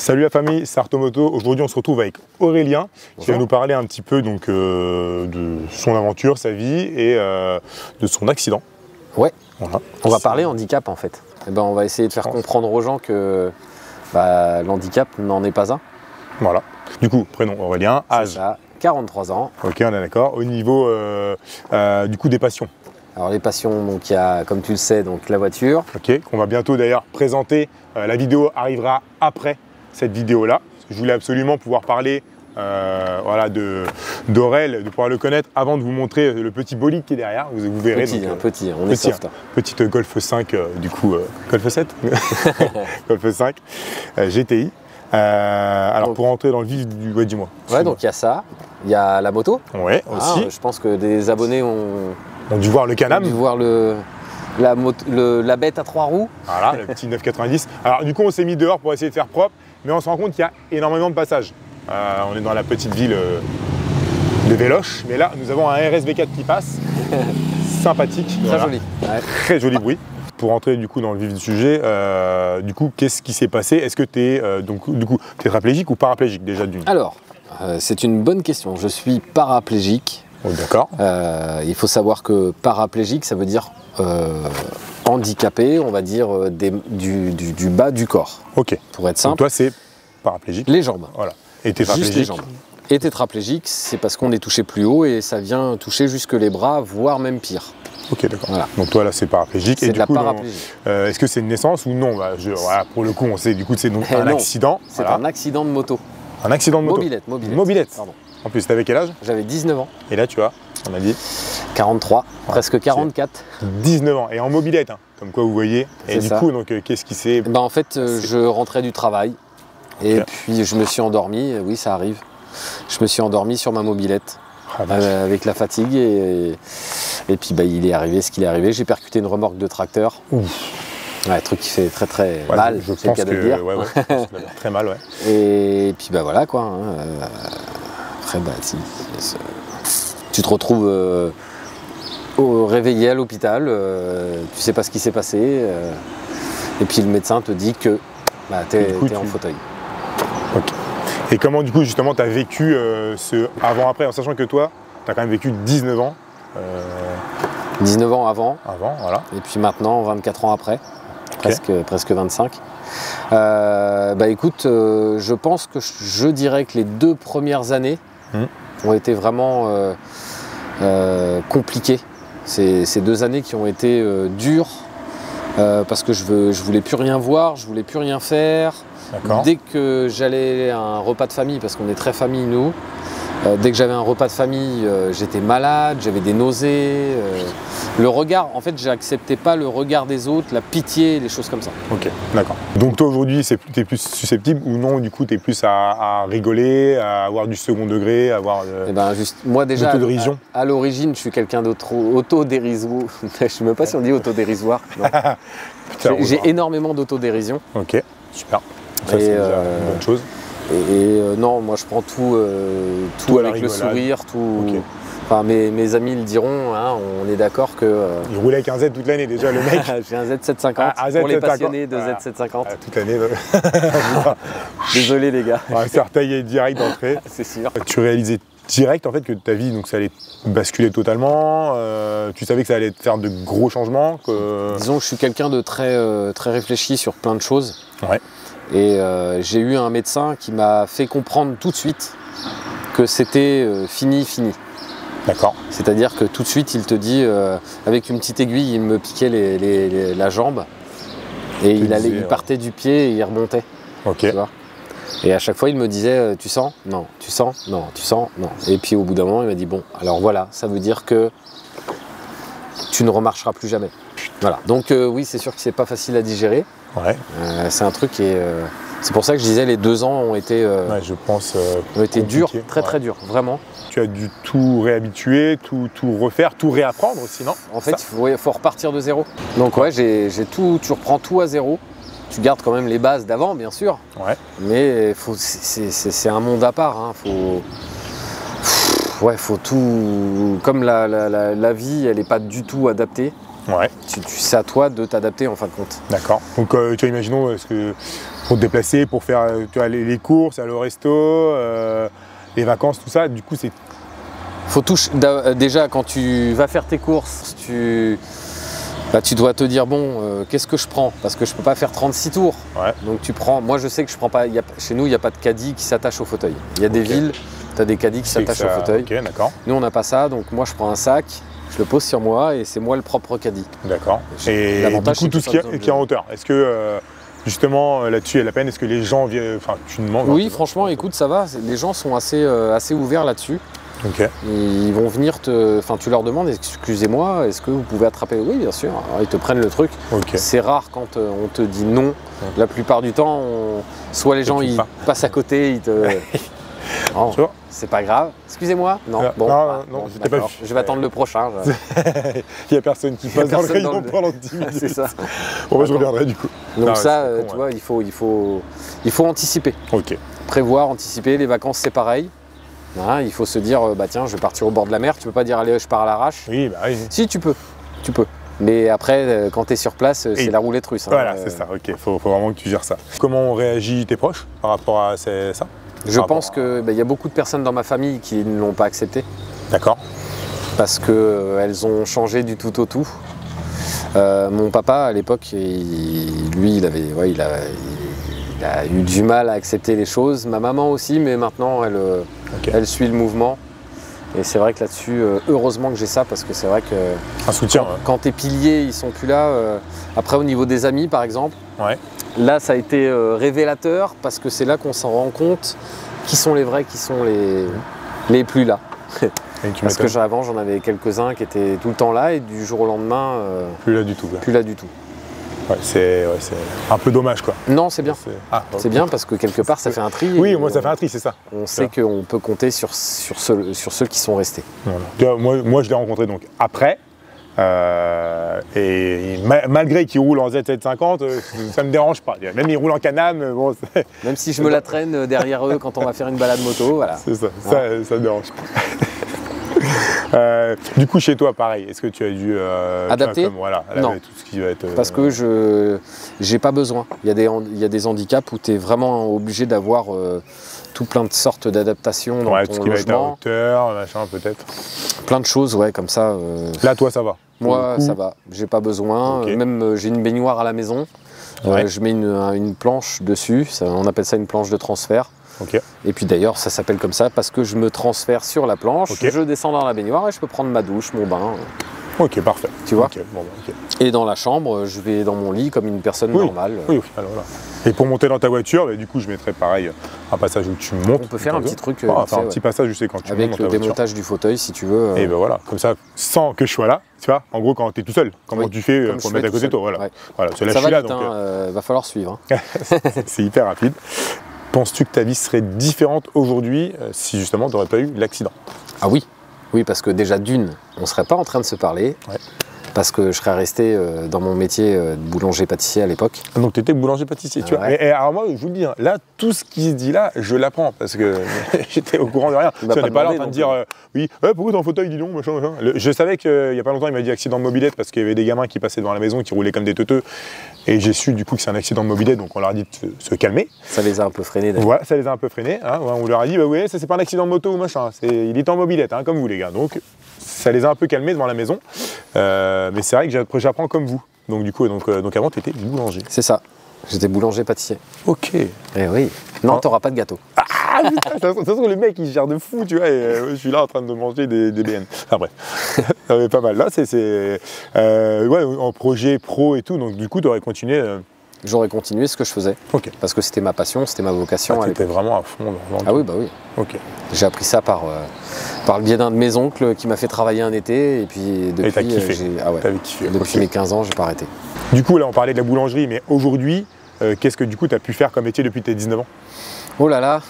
Salut la famille, c'est Artomoto. Aujourd'hui on se retrouve avec Aurélien qui va nous parler un petit peu donc, de son aventure, sa vie et de son accident. Ouais, voilà. On va parler handicap en fait. Et ben, on va essayer de faire comprendre aux gens que l'handicap n'en est pas un. Voilà. Du coup, prénom Aurélien, âge ça, 43 ans. Ok, on est d'accord. Au niveau du coup des passions. Alors les passions, donc il y a, comme tu le sais, donc la voiture. Ok, qu'on va bientôt d'ailleurs présenter. La vidéo arrivera après cette vidéo-là. Je voulais absolument pouvoir parler voilà, d'Aurel, de pouvoir le connaître avant de vous montrer le petit bolide qui est derrière. Vous verrez. Petit, donc, on est soft. Petite Golf 5, du coup, Golf 7 Golf 5 GTI. Alors donc, pour rentrer dans le vif du... Ouais, dis-moi. Ouais, donc il y a ça, il y a la moto. Ouais, aussi. Je pense que des abonnés ont dû voir le Can-Am. Ont dû voir la bête à 3 roues. Voilà, le petit 990. Alors du coup, on s'est mis dehors pour essayer de faire propre, mais on se rend compte qu'il y a énormément de passages. On est dans la petite ville de Véloche, mais là, nous avons un RSV4 qui passe. Sympathique. Très voilà. Joli. Ouais. Très joli bruit. Pour rentrer du coup dans le vif du sujet, du coup, qu'est-ce qui s'est passé? Est-ce que tu es tétraplégique ou paraplégique déjà d'une? Alors, c'est une bonne question. Je suis paraplégique. Oh, d'accord. Il faut savoir que paraplégique, ça veut dire handicapé, on va dire du bas du corps. Ok. Pour être simple. Donc toi, c'est paraplégique. Les jambes. Voilà. Et tétraplégique. Juste les jambes. Et tétraplégique, c'est parce qu'on est touché plus haut et ça vient toucher jusque les bras, voire même pire. Ok, d'accord. Voilà. Donc toi, là, c'est paraplégique. C'est de la paraplégie. Est-ce que c'est une naissance ou non? Voilà, pour le coup, on sait, du coup, c'est donc un accident. C'est un accident de moto. Un accident de moto? Mobilette. Pardon. En plus, t'avais quel âge? J'avais 19 ans. Et là, tu as, on a dit 43, presque 44. 19 ans. Et en mobilette, hein, comme quoi vous voyez. Et du coup, donc, qu'est-ce qui s'est... En fait, je rentrais du travail. Et puis, je me suis endormi. Oui, ça arrive. Je me suis endormi sur ma mobilette. Avec la fatigue. Et puis, il est arrivé ce qu'il est arrivé. J'ai percuté une remorque de tracteur. Ouf. Ouais, un truc qui fait très très mal, c'est le cas de le dire. Ouais, très mal, ouais. Et puis voilà quoi. Après, tu te retrouves réveillé à l'hôpital, tu sais pas ce qui s'est passé, et puis le médecin te dit que t'es en fauteuil. Ok. Et comment du coup justement tu as vécu ce avant-après, en sachant que toi, tu as quand même vécu 19 ans 19 ans avant. Avant, voilà. Et puis maintenant, 24 ans après. Presque 25. Écoute, je pense que je dirais que les 2 premières années ont été vraiment compliquées. Ces 2 années qui ont été dures parce que je voulais plus rien voir, je voulais plus rien faire. Dès que j'allais à un repas de famille, parce qu'on est très famille nous, dès que j'avais un repas de famille, j'étais malade, j'avais des nausées. Le regard, en fait, j'acceptais pas le regard des autres, la pitié, les choses comme ça. Ok, d'accord. Donc toi aujourd'hui, tu es plus susceptible ou non? Du coup, tu es plus à rigoler, à avoir du second degré, à avoir moi déjà, à l'origine, je suis quelqu'un d'autodérisoire. Je ne sais même pas si on dit autodérisoire. J'ai énormément d'autodérision. Ok, super. Ça, c'est déjà une bonne chose. Non, moi je prends tout avec le sourire, tout. Okay. Enfin, mes amis le diront, hein, on est d'accord que... Il roulait avec un Z toute l'année déjà, le mec. J'ai un Z750, pour les passionnés de Z750. Toute l'année. Désolé les gars. C'est retaillé direct d'entrée. C'est sûr. Tu réalisais direct en fait que ta vie, donc ça allait basculer totalement. Tu savais que ça allait te faire de gros changements. Disons que je suis quelqu'un de très réfléchi sur plein de choses. Ouais. Et j'ai eu un médecin qui m'a fait comprendre tout de suite que c'était fini. D'accord. C'est-à-dire que tout de suite, il te dit, avec une petite aiguille, il me piquait la jambe. Et il partait du pied et il remontait. Ok. Tu vois, et à chaque fois, il me disait, tu sens? Non. Tu sens? Non. Tu sens? Non. Et puis au bout d'un moment, il m'a dit, bon, alors voilà, ça veut dire que tu ne remarcheras plus jamais. Voilà. Donc oui, c'est sûr que c'est pas facile à digérer. Ouais. C'est un truc qui est... c'est pour ça que je disais les 2 ans ont été, je pense, ont été durs, très durs, vraiment. Tu as dû tout réhabituer, tout refaire, tout réapprendre aussi, non? En fait, il faut repartir de zéro. Donc ouais, tu reprends tout à zéro. Tu gardes quand même les bases d'avant, bien sûr. Ouais. Mais c'est un monde à part. Hein. Faut tout... Comme la vie, elle n'est pas du tout adaptée. Ouais. C'est à toi de t'adapter en fin de compte. D'accord. Donc tu vois, imaginons pour te déplacer, pour faire tu vois, les courses, aller au resto, les vacances, tout ça, du coup c'est... Déjà quand tu vas faire tes courses, tu dois te dire bon, qu'est-ce que je prends? Parce que je peux pas faire 36 tours. Ouais. Donc tu prends, moi je sais que je prends pas, chez nous il n'y a pas de caddie qui s'attache au fauteuil. Il y a des villes, tu as des caddies qui s'attachent au fauteuil. Ok, d'accord. Nous on n'a pas ça, donc moi je prends un sac, je le pose sur moi et c'est moi le propre caddie. D'accord. Et du coup tout ce qui est en hauteur, est-ce que justement là-dessus il y a la peine, est-ce que les gens viennent, enfin tu demandes? Oui, franchement écoute, ça va, les gens sont assez ouverts là-dessus. Okay. Ils vont venir tu leur demandes, excusez-moi, est-ce que vous pouvez attraper? Oui, bien sûr. Alors, ils te prennent le truc. Okay. C'est rare quand on te dit non. La plupart du temps, soit les gens ils passent à côté, ils te. Oh, c'est pas grave. Excusez-moi. Non. Bon, non, pas vu. Je vais attendre le prochain. Il n'y a personne qui passe dans le rayon pendant 10 minutes. C'est ça. Bon, moi, je reviendrai du coup. Donc non, ça, tu vois, il faut anticiper. Ok. Prévoir, anticiper. Les vacances, c'est pareil. Hein, il faut se dire, bah tiens, je vais partir au bord de la mer. Tu peux pas dire, allez, je pars à l'arrache. Oui, bah oui. Si, tu peux. Mais après, quand tu es sur place, c'est la roulette russe. Hein. Voilà, c'est ça, ok. Faut vraiment que tu gères ça. Comment ont réagi tes proches par rapport à ça? Je pense qu'il y a beaucoup de personnes dans ma famille qui ne l'ont pas accepté. D'accord. Parce qu'elles ont changé du tout au tout. Mon papa, à l'époque, lui, il a eu du mal à accepter les choses. Ma maman aussi, mais maintenant, elle suit le mouvement. Et c'est vrai que là-dessus, heureusement que j'ai ça, parce que c'est vrai que un soutien, quand tes piliers ils sont plus là, après au niveau des amis par exemple, là ça a été révélateur, parce que c'est là qu'on s'en rend compte qui sont les vrais, qui sont les plus là. Parce que avant j'en avais quelques-uns qui étaient tout le temps là et du jour au lendemain, plus là du tout. Plus là du tout. Ouais, c'est un peu dommage quoi. Non, c'est bien. C'est bien parce que quelque part ça fait un tri. Oui, moi ça fait un tri, c'est ça. On sait qu'on peut compter sur ceux qui sont restés. Voilà. Moi je l'ai rencontré donc après. Et malgré qu'il roule en Z750, ça me dérange pas. Même il roule en Can-Am, bon, même si je me la traîne derrière eux quand on va faire une balade moto, voilà. C'est ça, ça me dérange pas. Du coup, chez toi, pareil, est-ce que tu as dû adapter non. Tout ce qui va être, parce que je n'ai pas besoin. Il y a des handicaps où tu es vraiment obligé d'avoir tout plein de sortes d'adaptations dans ton tout ce qui logement. va être à hauteur, machin peut-être. Plein de choses, comme ça. Là, toi, ça va? Moi, ça va. J'ai pas besoin. Okay. Même j'ai une baignoire à la maison. Je mets une planche dessus. On appelle ça une planche de transfert. Okay. Et puis d'ailleurs, ça s'appelle comme ça parce que je me transfère sur la planche, je descends dans la baignoire et je peux prendre ma douche, mon bain. Ok, parfait. Tu vois bon, Et dans la chambre, je vais dans mon lit comme une personne normale. Oui, alors là. Et pour monter dans ta voiture, du coup, je mettrai pareil un passage où tu montes. On peut faire un petit truc. Enfin, un petit passage, je sais, quand tu montes dans ta voiture. Avec le démontage du fauteuil, si tu veux. Et ben voilà, comme ça, sans que je sois là, tu vois, en gros, quand tu es tout seul, comment tu fais pour le mettre à côté de toi? Voilà, là, je suis là. Donc, va falloir suivre. C'est hyper rapide. Penses-tu que ta vie serait différente aujourd'hui si justement tu n'aurais pas eu l'accident? Ah oui, parce que déjà d'une, on ne serait pas en train de se parler, parce que je serais resté dans mon métier de boulanger-pâtissier à l'époque. Donc tu étais boulanger-pâtissier, tu vois. Et alors moi, je vous le dis, là, tout ce qui se dit là, je l'apprends, parce que j'étais au courant de rien. Tu n'es pas là en train de dire, pourquoi t'es en fauteuil, dis donc, machin. Je savais qu'il n'y a pas longtemps, il m'a dit accident de mobilette, parce qu'il y avait des gamins qui passaient devant la maison, qui roulaient comme des teuteux. Et j'ai su du coup que c'est un accident de mobilette, donc on leur a dit de se calmer. Ça les a un peu freinés d'ailleurs. Voilà, ça les a un peu freinés. Hein. On leur a dit, ça c'est pas un accident de moto ou machin, il est en mobilette, comme vous les gars. Donc ça les a un peu calmés devant la maison. Mais c'est vrai que j'apprends comme vous. Donc du coup, avant tu étais boulanger. C'est ça. J'étais boulanger-pâtissier. Ok. Eh oui. Non, t'auras pas de gâteau. Ah putain, ça se trouve, les mecs ils gèrent de fou, tu vois, et je suis là en train de manger des BN. Enfin bref, ça va pas mal. Là, c'est en projet pro et tout, donc du coup, tu aurais continué. J'aurais continué ce que je faisais. Ok. Parce que c'était ma passion, c'était ma vocation. Tu étais vraiment à fond dans Ah oui, bah oui. Ok. J'ai appris ça par le biais d'un de mes oncles qui m'a fait travailler un été, et puis depuis, t'as kiffé. Kiffé. Depuis mes 15 ans, j'ai pas arrêté. Du coup, là, on parlait de la boulangerie, mais aujourd'hui, qu'est-ce que du coup, tu as pu faire comme métier depuis tes 19 ans? Oh là là.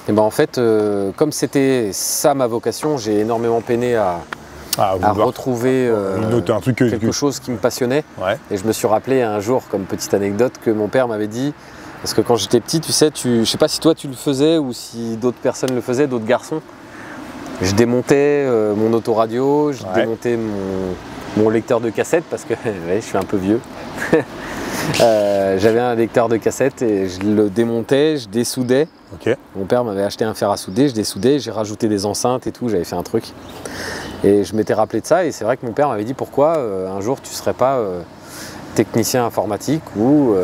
Et ben en fait, comme c'était ça ma vocation, j'ai énormément peiné à retrouver quelque chose qui me passionnait. Ouais. Et je me suis rappelé un jour, comme petite anecdote, que mon père m'avait dit, parce que quand j'étais petit, tu sais, je sais pas si toi tu le faisais ou si d'autres personnes le faisaient, d'autres garçons. Je démontais mon autoradio, je démontais mon lecteur de cassette, parce que ouais, je suis un peu vieux. J'avais un lecteur de cassette et je le démontais, je dessoudais. Okay. Mon père m'avait acheté un fer à souder, je dessoudais, j'ai rajouté des enceintes et tout, j'avais fait un truc. Et je m'étais rappelé de ça et c'est vrai que mon père m'avait dit pourquoi un jour tu serais pas technicien informatique ou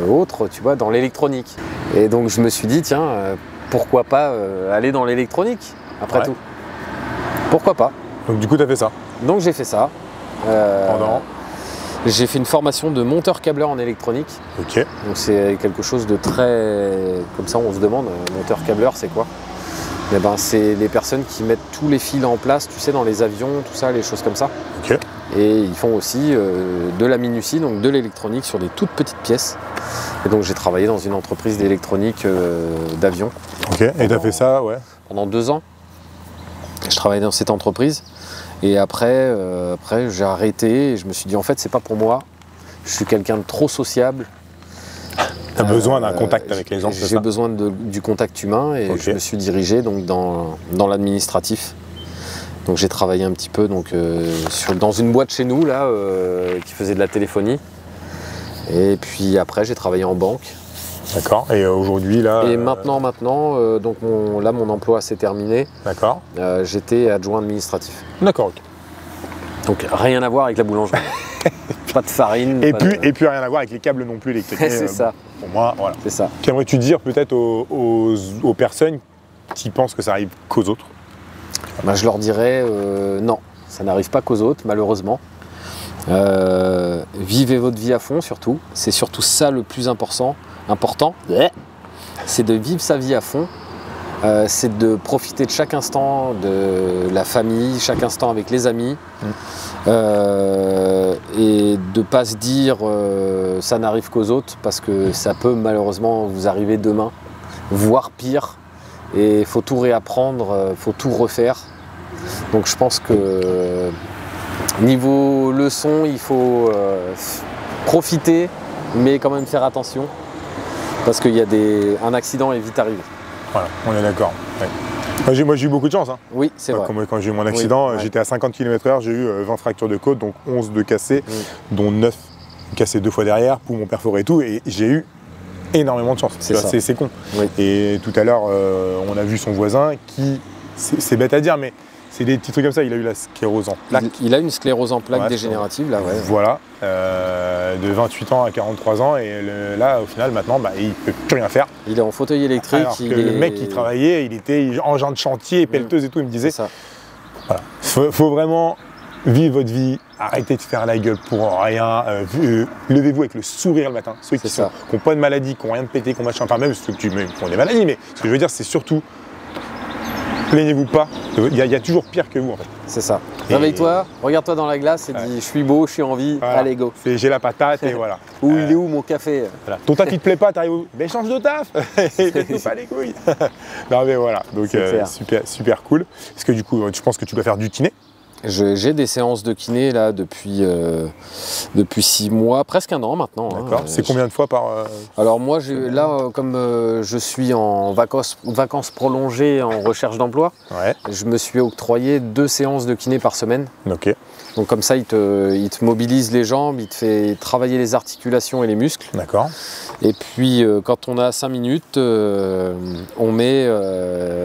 autre, tu vois, dans l'électronique. Et donc je me suis dit tiens, pourquoi pas aller dans l'électronique après tout. Pourquoi pas. Donc du coup tu as fait ça. Donc j'ai fait ça. Pendant J'ai fait une formation de monteur-câbleur en électronique. Ok. Donc c'est quelque chose de très... Comme ça on se demande, monteur-câbleur c'est quoi? Eh ben, c'est les personnes qui mettent tous les fils en place, tu sais, dans les avions, tout ça, les choses comme ça. Ok. Et ils font aussi de la minutie, donc de l'électronique sur des toutes petites pièces. Et donc j'ai travaillé dans une entreprise d'électronique d'avion. Ok, et tu as fait ça, ouais. Pendant 2 ans. Je travaillais dans cette entreprise. Et après j'ai arrêté et je me suis dit en fait c'est pas pour moi. Je suis quelqu'un de trop sociable. Tu as besoin d'un contact avec les gens, c'est ça? J'ai besoin du contact humain et je me suis dirigé donc, dans l'administratif. Donc j'ai travaillé un petit peu donc, dans une boîte chez nous là, qui faisait de la téléphonie. Et puis après j'ai travaillé en banque. D'accord. Et aujourd'hui là. Et maintenant, donc là mon emploi s'est terminé. D'accord. J'étais adjoint administratif. D'accord. Ok. Donc rien à voir avec la boulangerie. Pas de farine. Et puis rien à voir avec les câbles non plus électriques. C'est ça. Pour moi, voilà. C'est ça. Qu'aimerais-tu dire peut-être aux personnes qui pensent que ça arrive qu'aux autres? Ben, je leur dirais non, ça n'arrive pas qu'aux autres, malheureusement. Vivez votre vie à fond surtout. C'est surtout ça le plus important. C'est de vivre sa vie à fond. C'est de profiter de chaque instant de la famille, chaque instant avec les amis. Et de ne pas se dire ça n'arrive qu'aux autres parce que ça peut malheureusement vous arriver demain, voire pire. Et il faut tout réapprendre, il faut tout refaire. Donc je pense que niveau leçon, il faut profiter, mais quand même faire attention parce qu'il y a un accident est vite arrivé. Voilà, on est d'accord. Ouais. Moi j'ai eu beaucoup de chance. Hein. Oui, c'est vrai. Quand j'ai eu mon accident, oui, j'étais à 50 km/h, j'ai eu 20 fractures de côte, donc 11 de cassés, dont 9 cassés 2 fois derrière, poumon perforé et tout, et j'ai eu énormément de chance. C'est con. Oui. Et tout à l'heure, on a vu son voisin qui, c'est bête à dire, mais c'est des petits trucs comme ça, il a eu la sclérose en plaques. Il a une sclérose en plaques dégénérative, là, ouais. Voilà, de 28 ans à 43 ans, et là, au final, maintenant, il ne peut plus rien faire. Il est en fauteuil électrique. Alors que le mec qui travaillait, il était engin de chantier, pelleteuse et tout, il me disait, voilà, faut vraiment vivre votre vie, arrêtez de faire la gueule pour rien, levez-vous avec le sourire le matin. Ceux qui n'ont pas de maladie, qui n'ont rien de pété, qui ont machin, enfin même ceux qui ont des maladies, mais ce que je veux dire, c'est surtout, plaignez-vous pas, il y a toujours pire que vous en fait. C'est ça. Réveille-toi, regarde-toi dans la glace et dis je suis beau, je suis en vie, voilà. Allez go. J'ai la patate et voilà. Il est où mon café? Voilà. Ton taf il te plaît pas, t'arrives où? Mais change de taf. Fais-nous pas les couilles. Non mais voilà, donc super cool. Est-ce que du coup tu penses que tu dois faire du kiné? J'ai des séances de kiné là depuis 6 mois, presque 1 an maintenant. D'accord. C'est combien de fois par Alors moi, là, comme je suis en vacances prolongées en recherche d'emploi, je me suis octroyé 2 séances de kiné par semaine. Ok. Donc comme ça, il te mobilise les jambes, il te fait travailler les articulations et les muscles. D'accord. Et puis quand on a 5 minutes, on met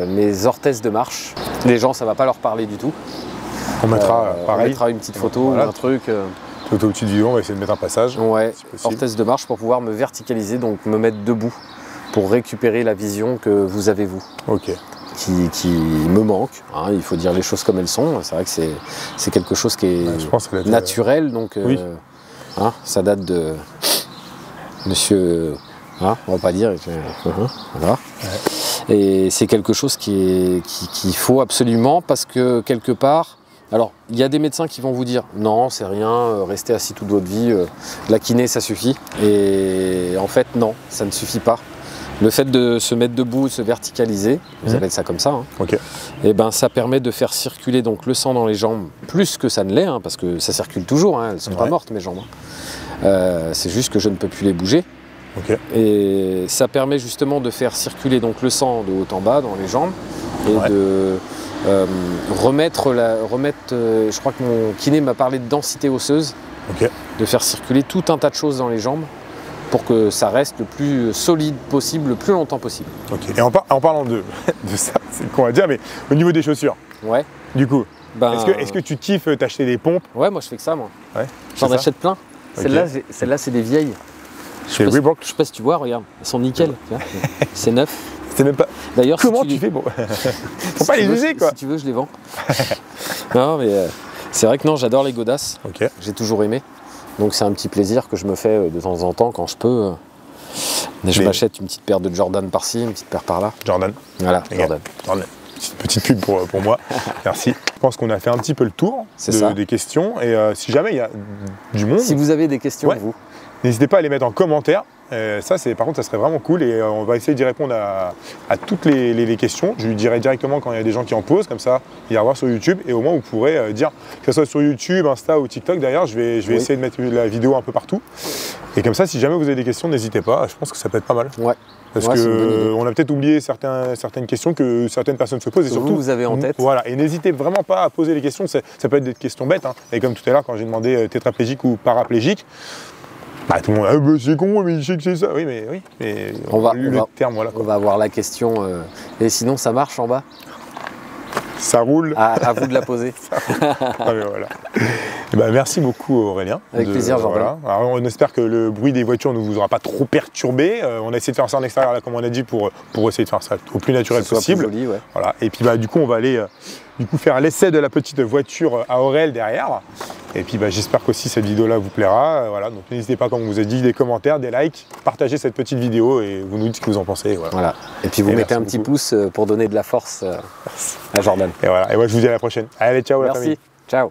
mes orthèses de marche. Les gens, ça va pas leur parler du tout. On mettra pareil. On mettra une petite photo ou un truc. Tout au-dessus de vidéo, on va essayer de mettre un passage. Ouais, orthèse de marche pour pouvoir me verticaliser, donc me mettre debout pour récupérer la vision que vous avez vous. Ok. Qui me manque, hein, il faut dire les choses comme elles sont. C'est vrai que c'est quelque chose qui est naturel, donc ça date de monsieur, on va pas dire, voilà. Ouais. Et c'est quelque chose qu'il faut absolument parce que quelque part, alors il y a des médecins qui vont vous dire non c'est rien, restez assis toute votre vie, la kiné ça suffit. Et en fait non, ça ne suffit pas. Le fait de se mettre debout, de se verticaliser, vous appelez ça comme ça, et ben ça permet de faire circuler donc le sang dans les jambes plus que ça ne l'est, parce que ça circule toujours, elles ne sont pas mortes mes jambes. C'est juste que je ne peux plus les bouger. Et ça permet justement de faire circuler donc le sang de haut en bas dans les jambes et remettre, je crois que mon kiné m'a parlé de densité osseuse, de faire circuler tout un tas de choses dans les jambes pour que ça reste le plus solide possible, le plus longtemps possible. Et en parlant de ça, c'est qu'on va dire, mais au niveau des chaussures, du coup, est-ce que tu kiffes t'acheter des pompes? Ouais, moi je fais que ça, moi. J'en achète plein. Celle-là, c'est des vieilles. Je sais pas si tu vois, regarde, elles sont nickel. C'est neuf. C'est même pas. D'ailleurs, comment tu fais bon faut pas les user, quoi. Si tu veux, je les vends. Non, mais c'est vrai que non, j'adore les godasses. J'ai toujours aimé. Donc c'est un petit plaisir que je me fais de temps en temps quand je peux. Je m'achète une petite paire de Jordan par-ci, une petite paire par-là. Jordan. Voilà, Jordan. Petite pub pour moi. Merci. Je pense qu'on a fait un petit peu le tour des questions. Et si jamais il y a du monde. Si vous avez des questions, vous. N'hésitez pas à les mettre en commentaire. Par contre, ça serait vraiment cool et on va essayer d'y répondre à toutes les questions. Je lui dirai directement quand il y a des gens qui en posent, comme ça, il y a à voir sur YouTube et au moins vous pourrez dire, que ce soit sur YouTube, Insta ou TikTok d'ailleurs, je vais essayer de mettre la vidéo un peu partout. Et comme ça, si jamais vous avez des questions, n'hésitez pas, je pense que ça peut être pas mal. Parce qu'on a peut-être oublié certaines questions que certaines personnes se posent. Et surtout, vous avez en tête. Voilà, et n'hésitez vraiment pas à poser les questions, ça peut être des questions bêtes. Et comme tout à l'heure, quand j'ai demandé tétraplégique ou paraplégique, tout le monde, c'est con, mais je sais que c'est ça. Oui, mais on va avoir la question. Et sinon, ça marche en bas? Ça roule. À vous de la poser. Merci beaucoup, Aurélien. Avec plaisir, Jordan. Alors, on espère que le bruit des voitures ne vous aura pas trop perturbé. On a essayé de faire ça en extérieur, là, comme on a dit, pour essayer de faire ça au plus naturel possible. Plus joli, voilà. Et puis du coup, on va aller faire l'essai de la petite voiture à Aurel derrière. Et puis j'espère qu'aussi cette vidéo-là vous plaira. Voilà. Donc n'hésitez pas, comme on vous a dit, des commentaires, des likes, partagez cette petite vidéo et vous nous dites ce que vous en pensez. Voilà. Et puis vous mettez un petit pouce pour donner de la force à Jordan. Et voilà. Et moi je vous dis à la prochaine. Allez, ciao la famille. Ciao.